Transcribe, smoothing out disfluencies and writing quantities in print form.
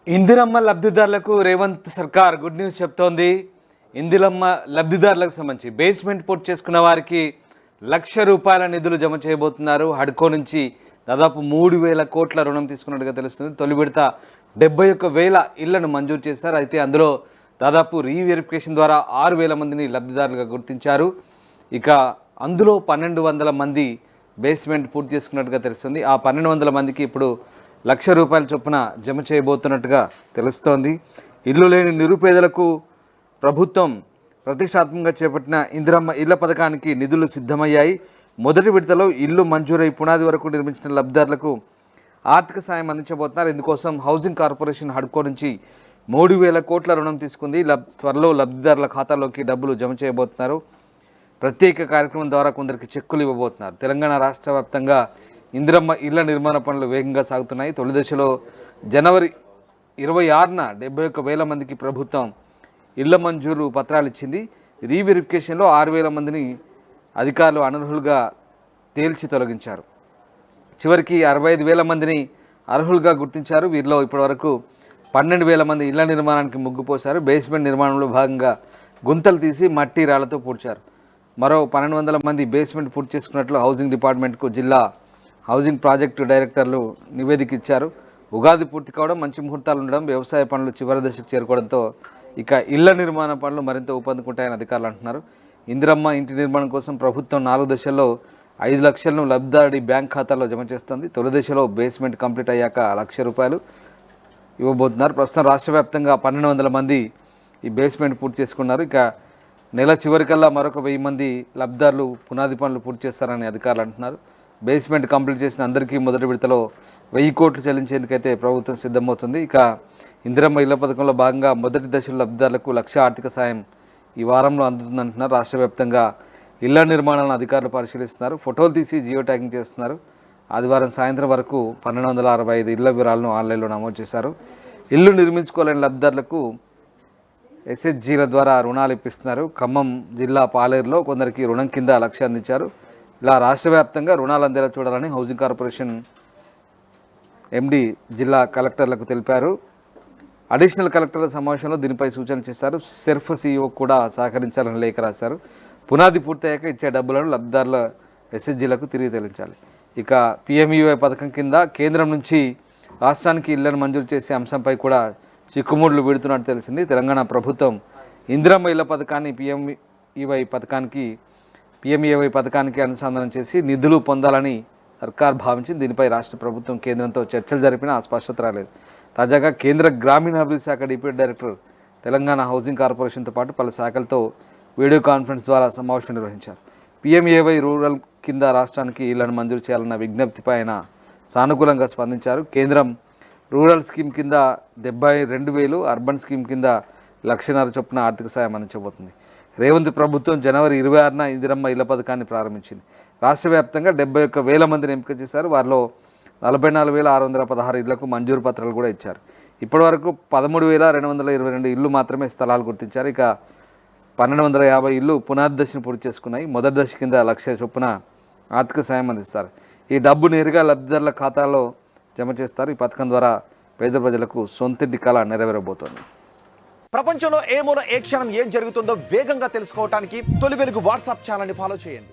ఇందిరమ్మ లబ్ధిదారులకు రేవంత్ సర్కార్ good news చెప్తోంది. ఇందిరమ్మ లబ్ధిదారులకు సంబంధించి బేస్మెంట్ పూర్తి చేసుకున్న వారికి ₹1,00,000 నిధులు జమ చేయబోతున్నారు. హడ్కో నుంచి దాదాపు 3,000 కోట్ల రుణం తీసుకున్నట్టుగా తెలుస్తుంది. తొలి విడత 71,000 ఇళ్లను మంజూరు చేశారు. అయితే అందులో దాదాపు రీవెరిఫికేషన్ ద్వారా 6,000 మందిని లబ్ధిదారులుగా గుర్తించారు. ఇక అందులో 1,200 మంది బేస్మెంట్ పూర్తి చేసుకున్నట్టుగా తెలుస్తుంది. ఆ 1,200 మందికి ఇప్పుడు ₹1,00,000 చొప్పున జమ చేయబోతున్నట్టుగా తెలుస్తోంది. ఇల్లు లేని నిరుపేదలకు ప్రభుత్వం ప్రతిష్టాత్మకంగా చేపట్టిన ఇందిరమ్మ ఇళ్ల పథకానికి నిధులు సిద్ధమయ్యాయి. మొదటి విడతలో ఇల్లు మంజూరై పునాది వరకు నిర్మించిన లబ్ధిదారులకు ఆర్థిక సాయం అందించబోతున్నారు. ఇందుకోసం హౌసింగ్ కార్పొరేషన్ హడ్కో నుంచి 3,000 కోట్ల రుణం తీసుకుంది. త్వరలో లబ్ధిదారుల ఖాతాలోకి డబ్బులు జమ చేయబోతున్నారు. ప్రత్యేక కార్యక్రమం ద్వారా కొందరికి చెక్కులు ఇవ్వబోతున్నారు. తెలంగాణ రాష్ట్ర వ్యాప్తంగా ఇందిరమ్మ ఇళ్ల నిర్మాణ పనులు వేగంగా సాగుతున్నాయి. తొలి దశలో జనవరి 26న 71,000 మందికి ప్రభుత్వం ఇళ్ల మంజూరు పత్రాలు ఇచ్చింది. రీవెరిఫికేషన్లో 6,000 మందిని అధికారులు అనర్హులుగా తేల్చి తొలగించారు. చివరికి 65,000 మందిని అర్హులుగా గుర్తించారు. వీరిలో ఇప్పటివరకు 12,000 మంది ఇళ్ల నిర్మాణానికి ముగ్గుపోశారు. బేస్మెంట్ నిర్మాణంలో భాగంగా గుంతలు తీసి మట్టి రాళ్లతో పూడ్చారు. మరో 1,200 మంది బేస్మెంట్ పూర్తి చేసుకున్నట్లు హౌసింగ్ డిపార్ట్మెంట్కు జిల్లా హౌసింగ్ ప్రాజెక్టు డైరెక్టర్లు నివేదిక ఇచ్చారు. ఉగాది పూర్తి కావడం, మంచి ముహూర్తాలు ఉండడం, వ్యవసాయ పనులు చివరి దశకు చేరుకోవడంతో ఇక ఇళ్ల నిర్మాణ పనులు మరింత ఊపందుకుంటాయని అధికారులు అంటున్నారు. ఇందిరమ్మ ఇంటి నిర్మాణం కోసం ప్రభుత్వం 4 దశల్లో 5 లక్షలను లబ్ధిదారుడి బ్యాంక్ ఖాతాలో జమ చేస్తుంది. తొలి దశలో బేస్మెంట్ కంప్లీట్ అయ్యాక ₹1,00,000 ఇవ్వబోతున్నారు. ప్రస్తుతం రాష్ట్ర వ్యాప్తంగా 1,200 మంది ఈ బేస్మెంట్ పూర్తి చేసుకున్నారు. ఇక నెల చివరికల్లా మరొక 1000 మంది లబ్ధిదారులు పునాది పనులు పూర్తి చేస్తారని అధికారులు అంటున్నారు. బేస్మెంట్ కంప్లీట్ చేసిన అందరికీ మొదటి విడతలో 1,000 కోట్లు చెల్లించేందుకైతే ప్రభుత్వం సిద్ధమవుతుంది. ఇక ఇందిరమ్మ ఇళ్ల పథకంలో భాగంగా మొదటి దశలో లబ్ధిదారులకు ₹1,00,000 ఆర్థిక సాయం ఈ వారంలో అందుతుందంటున్నారు. రాష్ట్ర వ్యాప్తంగా ఇళ్ల నిర్మాణాలను అధికారులు పరిశీలిస్తున్నారు. ఫోటోలు తీసి జియో ట్యాగింగ్ చేస్తున్నారు. ఆదివారం సాయంత్రం వరకు 1,265 ఇళ్ల వివరాలను ఆన్లైన్లో నమోదు చేశారు. ఇల్లు నిర్మించుకోలేని లబ్ధిదారులకు ఎస్హెచ్జీల ద్వారా రుణాలు ఇప్పిస్తున్నారు. ఖమ్మం జిల్లా పాలేరులో కొందరికి రుణం కింద ₹1,00,000 అందించారు. ఇలా రాష్ట్ర వ్యాప్తంగా రుణాలు అందేలా చూడాలని హౌసింగ్ కార్పొరేషన్ ఎండి జిల్లా కలెక్టర్లకు తెలిపారు. అడిషనల్ కలెక్టర్ల సమావేశంలో దీనిపై సూచనలు చేశారు. సెర్ఫ్ సీఈఓ కూడా సహకరించాలని లేఖ రాశారు. పునాది పూర్తయ్యాక ఇచ్చే డబ్బులను లబ్ధిదారుల ఎస్హెచ్జీలకు తిరిగి చెల్లించాలి. ఇక PMUY పథకం కింద కేంద్రం నుంచి రాష్ట్రానికి ఇళ్లను మంజూరు చేసే అంశంపై కూడా చిక్కుముడులు వీడుతున్నట్టు తెలిసింది. తెలంగాణ ప్రభుత్వం ఇందిరమ్మ ఇళ్ల పథకాన్ని PMUY పథకానికి అనుసంధానం చేసి నిధులు పొందాలని సర్కార్ భావించింది. దీనిపై రాష్ట్ర ప్రభుత్వం కేంద్రంతో చర్చలు జరిపినా స్పష్టత రాలేదు. తాజాగా కేంద్ర గ్రామీణాభివృద్ధి శాఖ డిప్యూటీ డైరెక్టర్ తెలంగాణ హౌసింగ్ కార్పొరేషన్తో పాటు పలు శాఖలతో వీడియో కాన్ఫరెన్స్ ద్వారా సమావేశం నిర్వహించారు. PMUY రూరల్ కింద రాష్ట్రానికి ఇళ్లను మంజూరు చేయాలన్న విజ్ఞప్తిపై ఆయన సానుకూలంగా స్పందించారు. కేంద్రం రూరల్ స్కీమ్ కింద 72,000, అర్బన్ స్కీమ్ కింద ₹1,00,000 చొప్పున ఆర్థిక సాయం అందించబోతుంది. రేవంత్ ప్రభుత్వం జనవరి 26న ఇందిరమ్మ ఇళ్ల పథకాన్ని ప్రారంభించింది. రాష్ట్ర వ్యాప్తంగా 71,000 మందిని ఎంపిక చేశారు. వారిలో 44,616 ఇళ్లకు మంజూరు పత్రాలు కూడా ఇచ్చారు. ఇప్పటివరకు 13,222 ఇళ్లు మాత్రమే స్థలాలు గుర్తించారు. ఇక 1,250 ఇళ్లు పునాది దశను పూర్తి చేసుకున్నాయి. మొదటి దశ కింద ₹1,00,000 చొప్పున ఆర్థిక సాయం అందిస్తారు. ఈ డబ్బు నేరుగా లబ్ధిదారుల ఖాతాలో జమ చేస్తారు. ఈ పథకం ద్వారా పేద ప్రజలకు సొంతింటి కళ నెరవేరబోతోంది. ప్రపంచంలో ఏ మూల ఏ క్షణం ఏం జరుగుతుందో వేగంగా తెలుసుకోవడానికి తొలి వెలుగు వాట్సాప్ ఛానల్ని ఫాలో చేయండి.